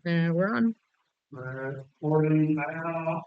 We're on. We're at 40 now.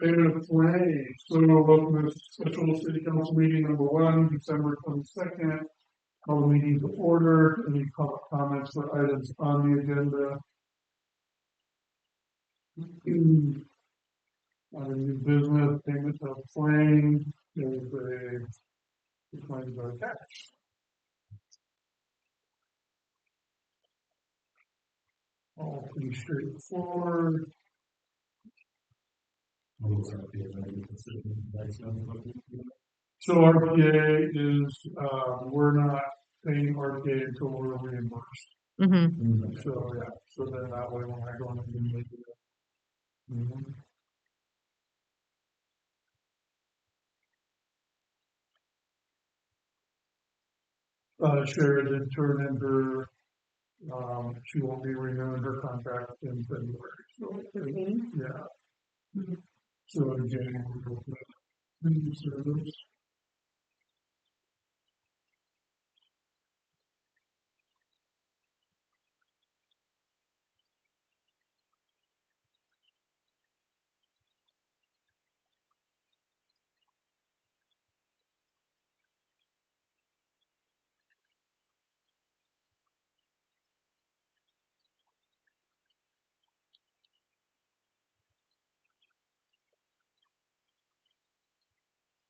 Payment of claims. So welcome to special city council meeting number 1, December 22nd. Call the meeting to order. Any public comments for items on the agenda? On a new business, payment of claims. There's the claims are attached. All pretty straightforward. So RPA is, we're not paying RPA until we're reimbursed. Mm-hmm. So, yeah, so then that way when I go in and make it. Sherry did turn in her, she won't be renewing her contract in February. So, yeah. So in January, we'll put into service.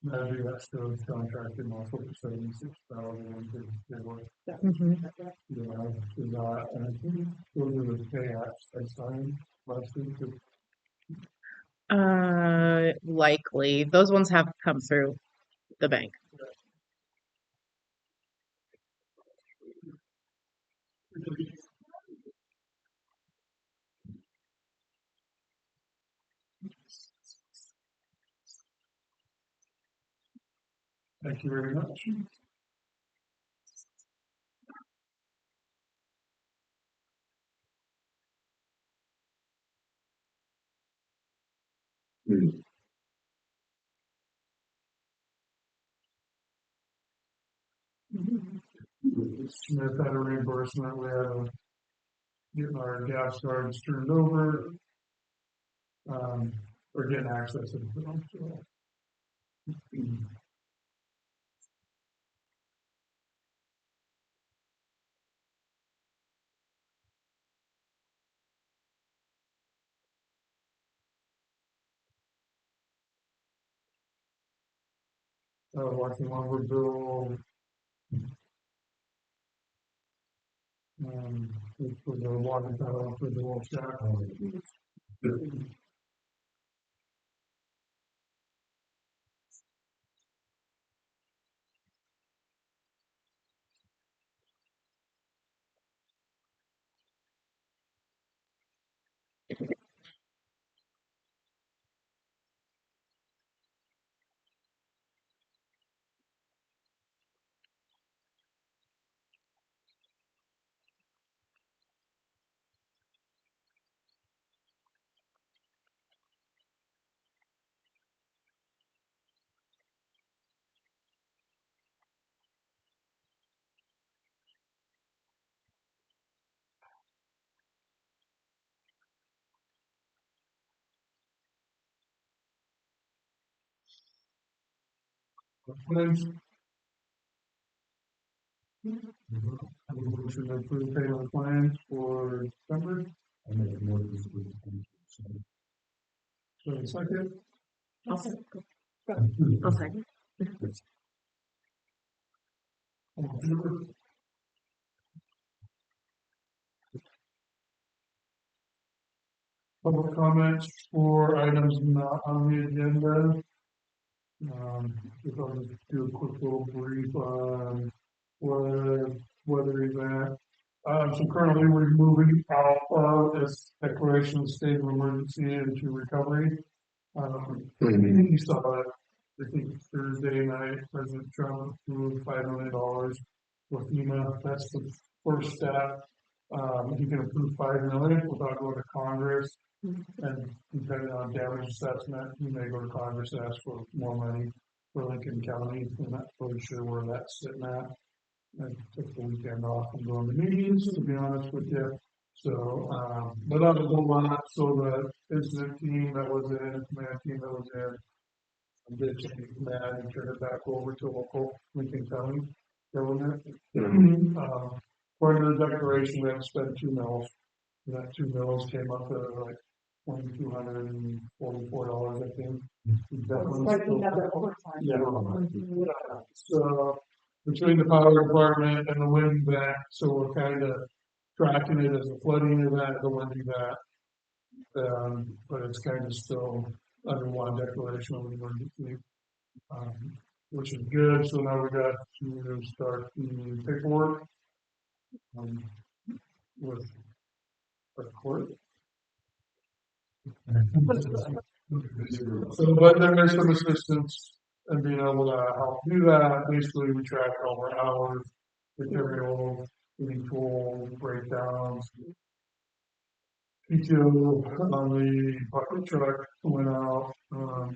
That'd be Esco's contract and also for 76,000 they work. Mm-hmm. Yeah, so that, and I think those are the pay apps I signed last week. Likely. Those ones have come through the bank. Thank you very much. Smith had a reimbursement, we had a, getting our gas cards turned over, or getting access to them, so. Watching lumber bill, for the water tower for the whole shack. Claims. Motion to approve payment plans for December. So second. I'll second. All in favor? Public comments for items not on the agenda. If I'll just do a quick little brief on weather event. So currently we're moving out of this declaration of state of emergency into recovery. You saw it, I think Thursday night, President Trump approved $5 million for FEMA. That's the first step. He can approve $5 million without going to Congress. And depending on damage assessment, he may go to Congress and ask for more money for Lincoln County. I'm not really sure where that's sitting at. I took the weekend off and going to meetings, to be honest with you. So, but not a whole lot, so the incident team that was in, command team that was in, I did change that and turn it back over to local Lincoln County government. According to the declaration, we had to spend 2 mils, and that 2 mils came up to like $2,244, I think. That one's Like we still- have the overtime. Yeah. So between the power department and the wind event, so we're kind of tracking it as a flooding event, the wind event. But it's kind of still under one declaration of emergency, which is good. So now we got to start the paperwork with the court. So, but there is some assistance in being able to help do that. Basically, we track all our hours, materials, any tools, breakdowns. PTO on the bucket truck went out,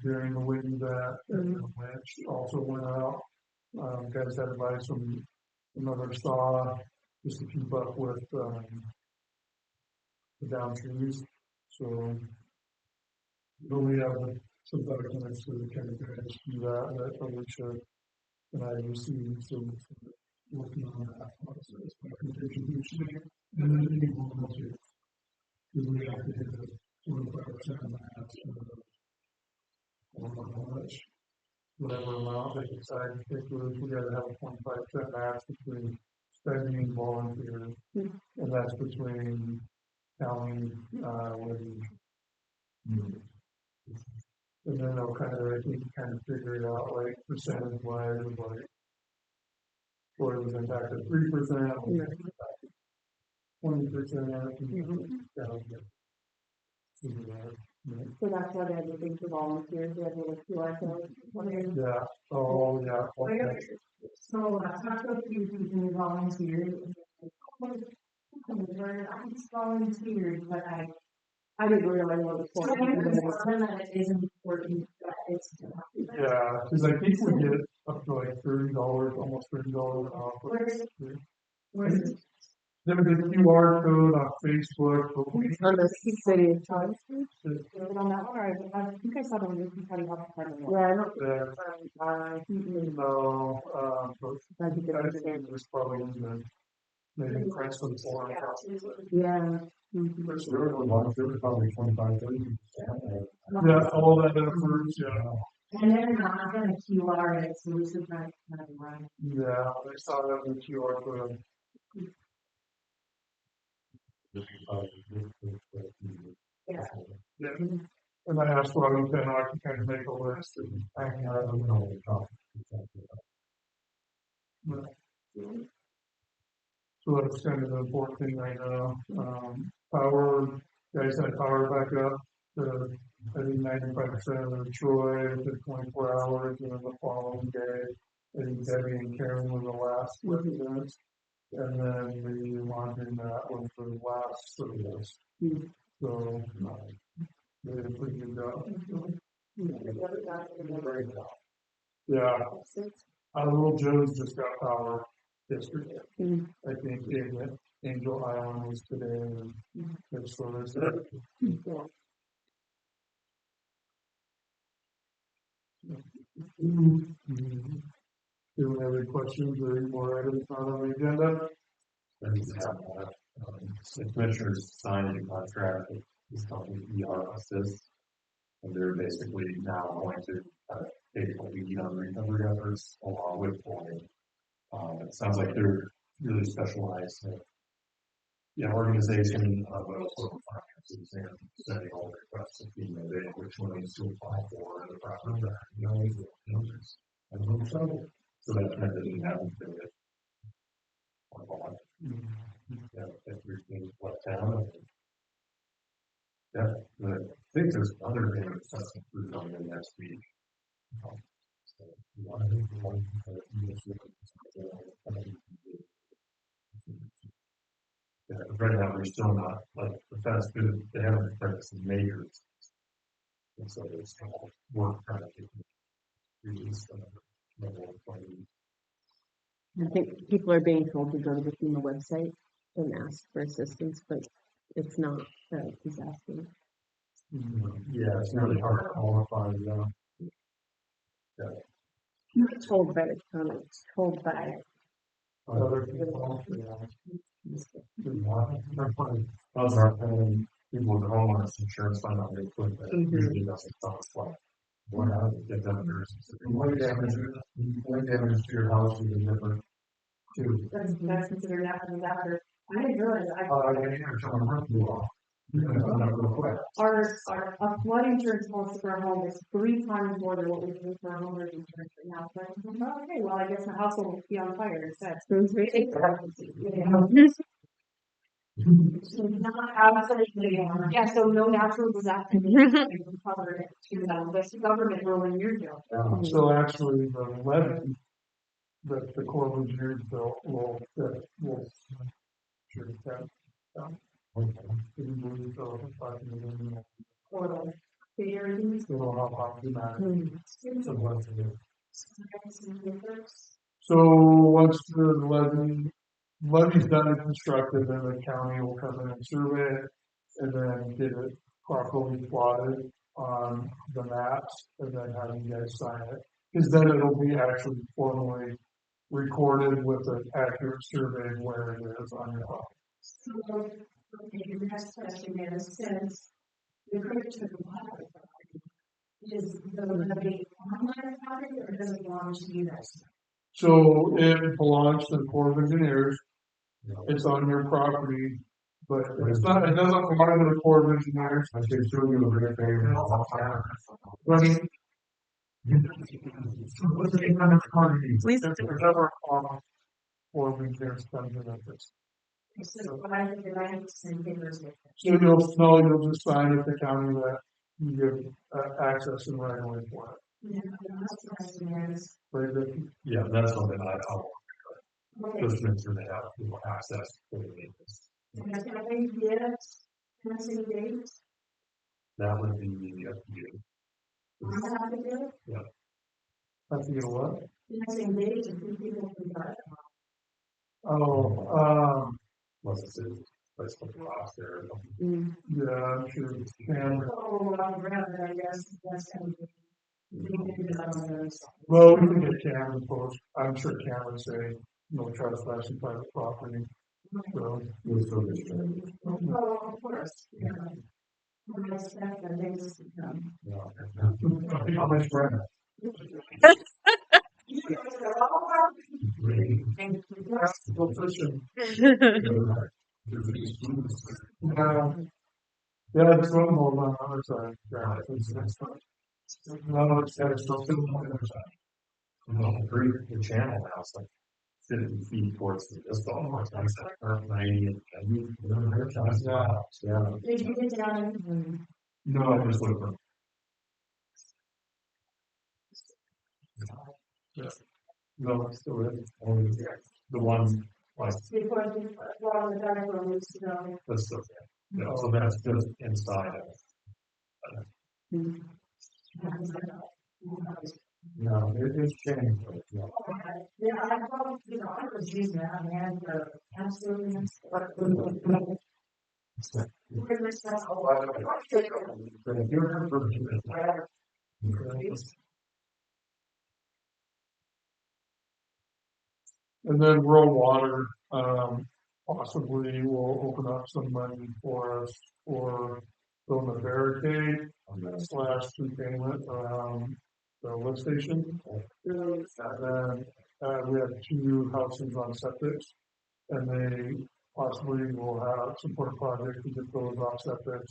during the wind event, and the winch also went out. Guys had to buy another saw just to keep up with, the down trees. So, we have some better connections to the chemical industry that Alicia and I received, so working on that process, documentation usually, and then any volunteers. We have to hit the 25% of the house, or how much, whatever amount they decide to take with us, we gotta have a 25% match between spending and volunteers. And that's between county, and then they'll I think, figure it out, like, percentage wise, like, or it was impacted 3%, 20%. So that's why they're looking for volunteers, they have little QR codes. Yeah, oh, yeah. Okay. So I talked to a few people who volunteered. I just volunteered, but I didn't realize what it was. It isn't important, but it's. Yeah, cause I think we get up to like $30, almost $30 off. Where's it? Then we get QR code on Facebook, but we. On the city of Charles. On that one, or I think I saw the Lincoln County Health Department. Yeah, I don't. No, but I think it was probably in the, maybe press for the forum. Yeah. Probably 25, 30. Yeah, all that efforts, yeah. And they're not gonna QR it, so we should not run. Yeah, I saw that in the QR code. Yeah. Yeah. And I asked Robin, I can make a list and so that's kind of the important thing right now. Power, guys had power back up to, I think 95% of Troy within 24 hours, and then the following day, I think Debbie and Karen were the last residents. And then the laundry mat was the last service. So, they did a pretty good job. Yeah, Little Joe's just got power yesterday. I think Angel Island was today, and there's sort of. Do we have any questions or any more items not on the agenda? The commissioners signed a contract with this company, ER Assist, and they're basically now going to take the lead on recovery efforts along with Boyd. It sounds like they're really specialized in organization of local finances and sending all the requests to FEMA, which ones to apply for and the proper numbers. So that kind of didn't happen to it. Everything's left down. Yeah, but I think there's other things that's included on the next week. Yeah, right now we're still not like the fast food, they haven't started some majors. And so there's still work trying to get released. I think people are being told to go to the FEMA website and ask for assistance, but it's not, he's asking. Yeah, it's really hard to qualify, Not told by the county, it's told by. Other people, Those are paying people with homeowners insurance fund on their equipment, Mhm. usually doesn't tell us what. What get them there's. Wind damage to your house is different too. That's considered after disaster. I didn't realize, I can hear someone roof blew off. our flood insurance policy for our home is 3 times more than what we pay for our homeowner's insurance right now. So I'm like, okay, well, I guess my house will be on fire instead. Yeah, so no natural disaster. Covered it, that's the government rolling your bill. so actually the levy that the Corps of Engineers built will, sure, that, didn't believe so, if I can remember. Or the theories. It'll help out do that. So So once the levy's done and constructed, then the county will come in and survey it and then get it properly plotted on the maps and then have you guys sign it. Cause then it'll be actually formally recorded with an accurate survey of where it is on your lot. So, okay, the next question is, since the creation of the water property, is the levy on my property or does it belong to you guys? So it belongs to the Corps of Engineers. It's on your property, but it's not, it doesn't belong to the Corps of Engineers. I should show you a great favor. Right? What's the name of the property? Please. If there's ever a problem, Corps of Engineers comes in at this. So why did the right to send papers with it? So you'll just sign at the county that you give access and right away for it. Yeah, the last question is, Right, Vicky? Yeah, that's something I'll okay, just make sure they have people access to the maintenance. can I get missing dates? That would be up to you. I have to do it, Have to get a what? missing dates and who people can drive. Oh, Unless it's a place for the rocks there. or something. yeah, I'm sure it's Cameron. Oh, well, rather, I guess, that's kind of. Well, we can get Cameron post. I'm sure Cameron would say, no trespassing private property. So, We'll still get you. Oh, of course, yeah. I expect that they just, Yeah. How much rent? well, fishing. Yeah, it's one more on the other side. Yeah, it's fine. No, it's still on the other side. The channel now is like 50 feet towards the, just almost, like, or 90 and, yeah. Did you get down? No, I just looked for. No, it's still is, only the one, like, Before the, well, the dark room used to go. that's still, yeah, so that's just inside of. No, it's changed, but, yeah. Yeah, I thought, I was using that, I had the absolutely. But if you're for And then rural water, possibly will open up some money for us for building a barricade / prepayment around the lift station. And then, we have 2 houses on septic, and they possibly will have support a project to get those off septic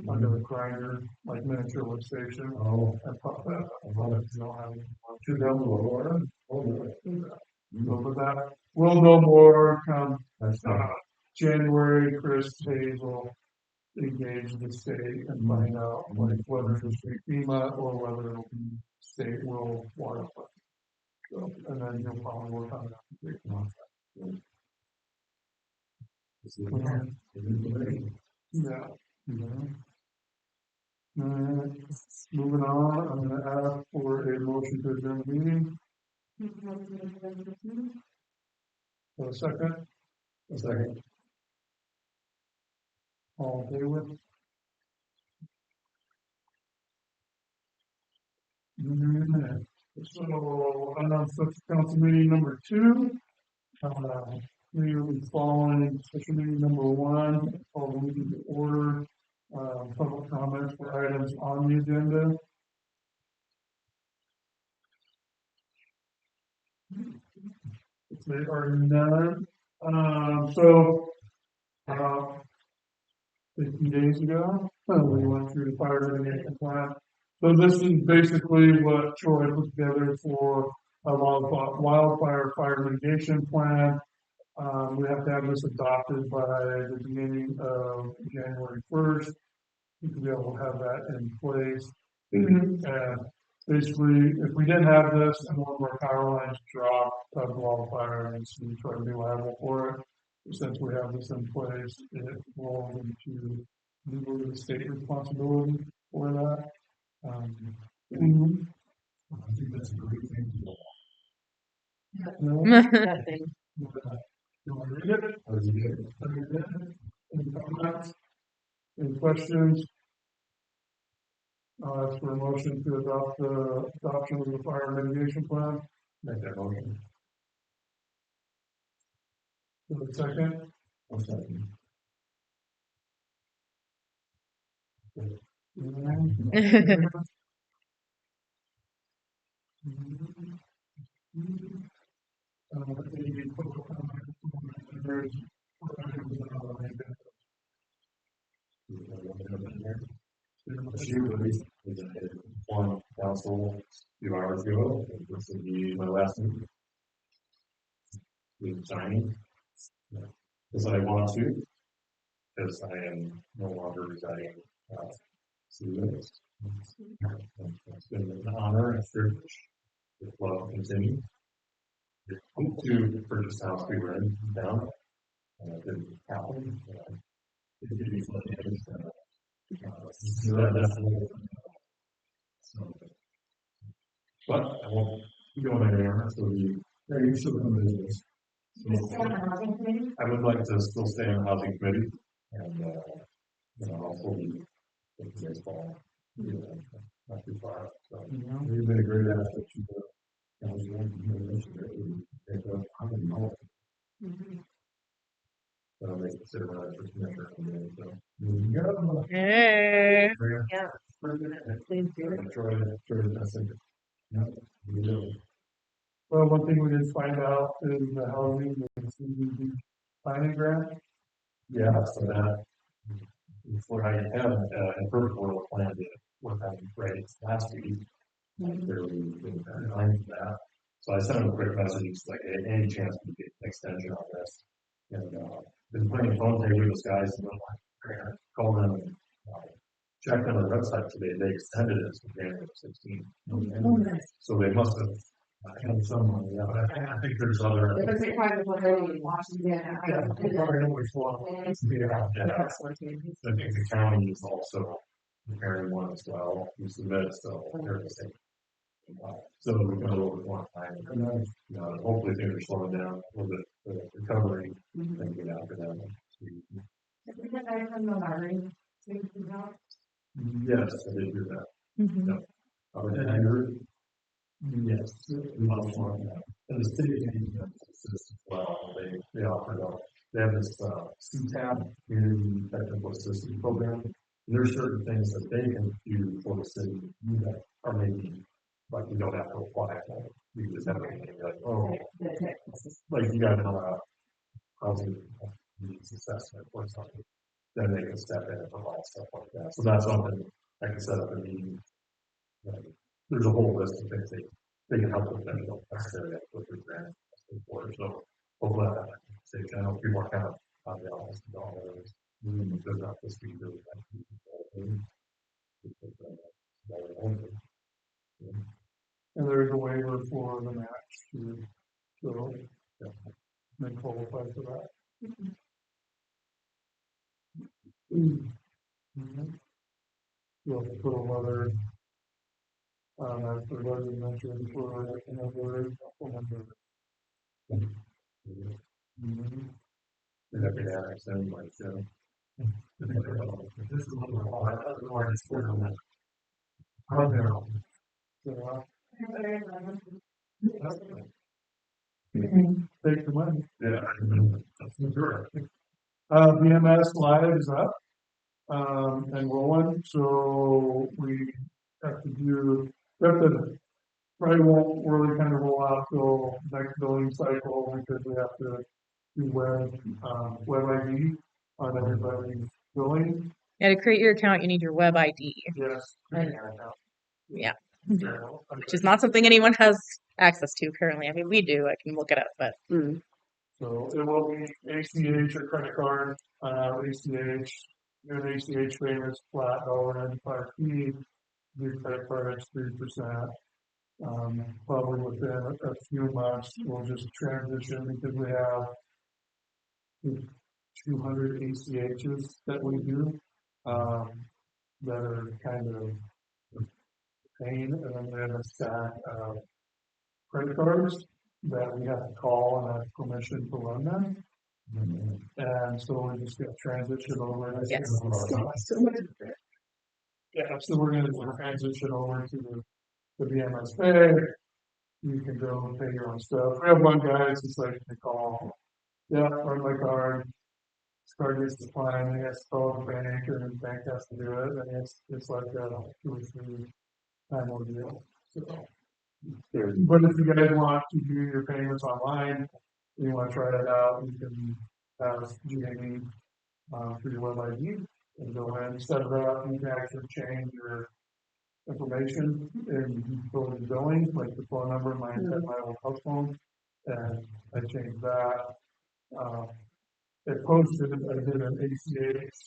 under the grinder, like miniature lift station. Oh, And pump that up. You don't have any more. 2 down the water. So with that, we'll know more come That's not. January. Chris Hayes will engage the state and find out like whether it's FEMA or whether it'll be state rural water. So, and then you'll probably work on that. Yeah. Moving on, I'm gonna ask for a motion to adjourn the meeting. For a second, A second. all in favor? So, special council meeting number 2, we will be following special meeting number 1, called the meeting to order, public comments for items on the agenda. If there are none, uh, 15 days ago, we went through the fire mitigation plan. So this is basically what Troy put together for a wildfire fire mitigation plan. We have to have this adopted by the beginning of January 1st. To be able to have that in place. Basically, if we didn't have this and one of our power lines dropped, of wildfire, and so we try to be liable for it. Since we have this in place, it rolls into legally the state responsibility for that. I think that's a great thing. No? Nothing. You want to read it? Any comments? Any questions? Ask for a motion to adopt the adoption of the fire mitigation plan. Make that motion. For the second, I'll second. any public comment? She released one council a few hours ago. This will be my last meeting. With signing. Because I want to. Because I am no longer residing. CEOs. It's been an honor and a privilege. If love continue. To purchase the house we were in down. And it didn't happen. It did be flooded. So that but I won't go anywhere, so you still come to this. I would like to still stay on the housing committee and, also be in baseball. Not too far, so. You've been a great asset to the so I may consider that for commissioner. So. Hey. Yeah. Please do. Well, one thing we did find out is the housing and CDBG planning grant. Yeah, so that, before I had, in perfect world planned to work on rates last week. Clearly, didn't have time for that. So I sent him a quick message, like, hey, any chance we get an extension on this? And, been playing the phone tag with those guys, and I'm like, call them and, checked on their website today, they extended it to January 16th. So they must have, had someone, yeah, but I think there's other. It was a private one in Washington. Yeah, probably always want. Yeah, I think the county is also preparing one as well, to submit, so they're the same. So we've got a little bit more time, hopefully things are slowing down a little bit, the recovery, and get after that. Yes, I did do that. And I heard, yes, much more than that. And the city assist as well, they offered up, they have this, CTAP, Community Technical Assistance Program. And there's certain things that they can do for the city that are maybe, like, you don't have to apply for it. You just have to, like, oh, like you got a housing needs assessment or something. Then they can step in and provide stuff like that. So that's something I can set up a meeting. There's a whole list of things they can help with that. You don't necessarily have to go through grant support. So hopefully I know people are kind of on the office and dollars. There's not this week really. And there is a waiver for the match too. So, they qualify for that. You'll have to put a letter, as the letter mentioned for another supplemental. And every day I send like, so. This is a little hard, that's the hardest one on that. Oh, no. So, That's take the money. Yeah. That's sure. BMS Live is up, and rolling, so we have to do, probably won't really kind of roll out till next billing cycle, because we have to do web ID on everybody's billing. Yeah, to create your account, you need your web ID, Yes. yeah, which is not something anyone has access to currently. I mean, we do. I can look it up, but So it will be ACH or credit card, ACH, your ACH famous flat $1.95 fee, your credit card is 3%. Probably within a few months, we'll just transition because we have 200 ACHs that we do, that are kind of pain, and then we have a stack of credit cards that we have to call and have permission to run them. And so we just get transition over. Yes. Yeah, so we're gonna transition over to the BMS Pay. You can go and pay your own stuff. We have one guy, it's just like, they call, yeah, run my card. This card gets declined, they have to call the bank, and the bank has to do it, and it's like a 2 or 3 time ordeal. So, but if you guys want to do your payments online, you wanna try that out, you can have GAE, for your web ID, and go ahead and set it up, you can actually change your information and you go to billing, like the phone number, mine at my old house phone, and I changed that. It posted, I did an ACH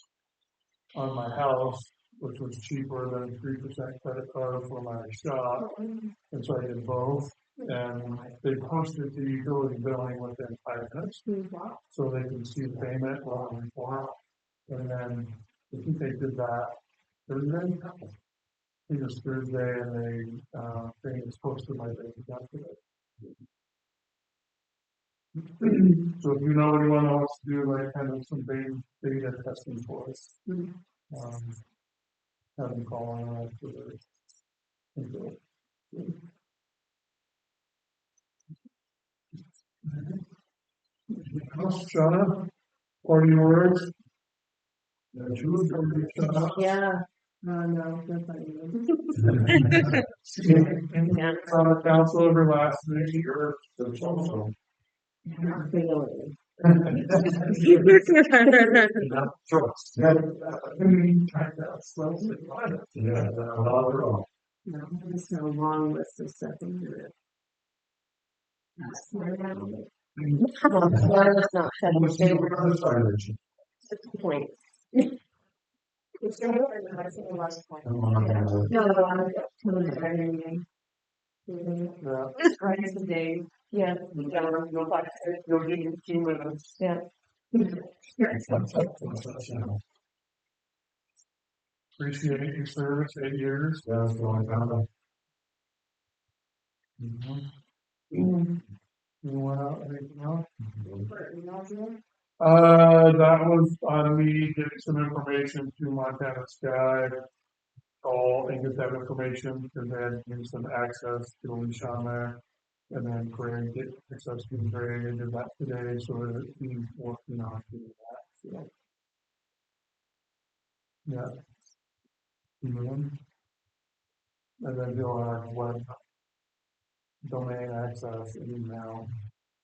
on my house, which was cheaper than 3% credit card for my shop, and so I did both. And they posted the utility billing within 5 minutes, so they can see the payment while I'm informed. And then I think they did that Thursday. I think it was Thursday, and they it's posted my bank account today. So if you know anyone else to do like kind of some data testing for us, have them call on us for their info. Shauna, party words? Julie, Shauna? Yeah. No, that's not you. Anything on the council over last meeting or social? Not feeling. No, it's a long list of stuff in here. Well, it's not that. 6 points. It's right over the last point. No, I'm telling you, I didn't. Yeah. Right as the day. Yeah. You'll give you 2 minutes. Yeah. Appreciate your service, 8 years. That's the only time. Anyone else, anything else? That was on me getting some information to Montana Sky. Call and get that information, and then give some access to Alicia on there. And then Craig get access to Craig, and did that today, so that he's working on doing that, so. Yeah. And then he'll have web domain access and email,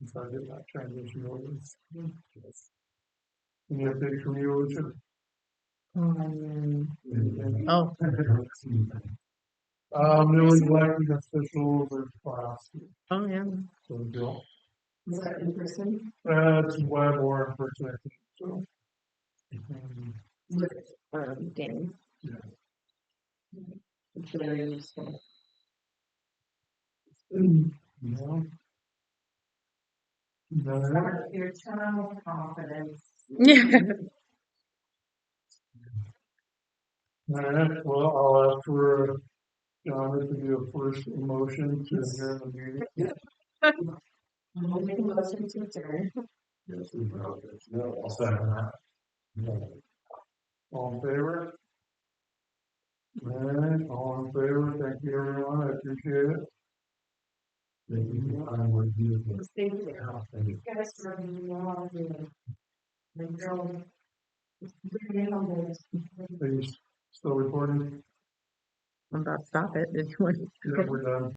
and start getting that transition over. Any update from you, Alicia? Newly elected officials or class, oh yeah. so Bill. Is that in person? It's web or in person, I think, so. With, Danny. Yeah. It's very useful. Yeah. Your tone of confidence. Yeah. All right, well, I'll ask for John to do a first motion to adjourn the meeting. I'll make a motion to adjourn. Yes, we know that. No, I'll second that. No. All in favor? Alright, all in favor, thank you everyone, I appreciate it. Thank you. I'm with you. Thank you. Thank you. Guys, for being all the girl. Very humble. Are you still recording? I'm about to stop it. If you want. Yeah, we're done.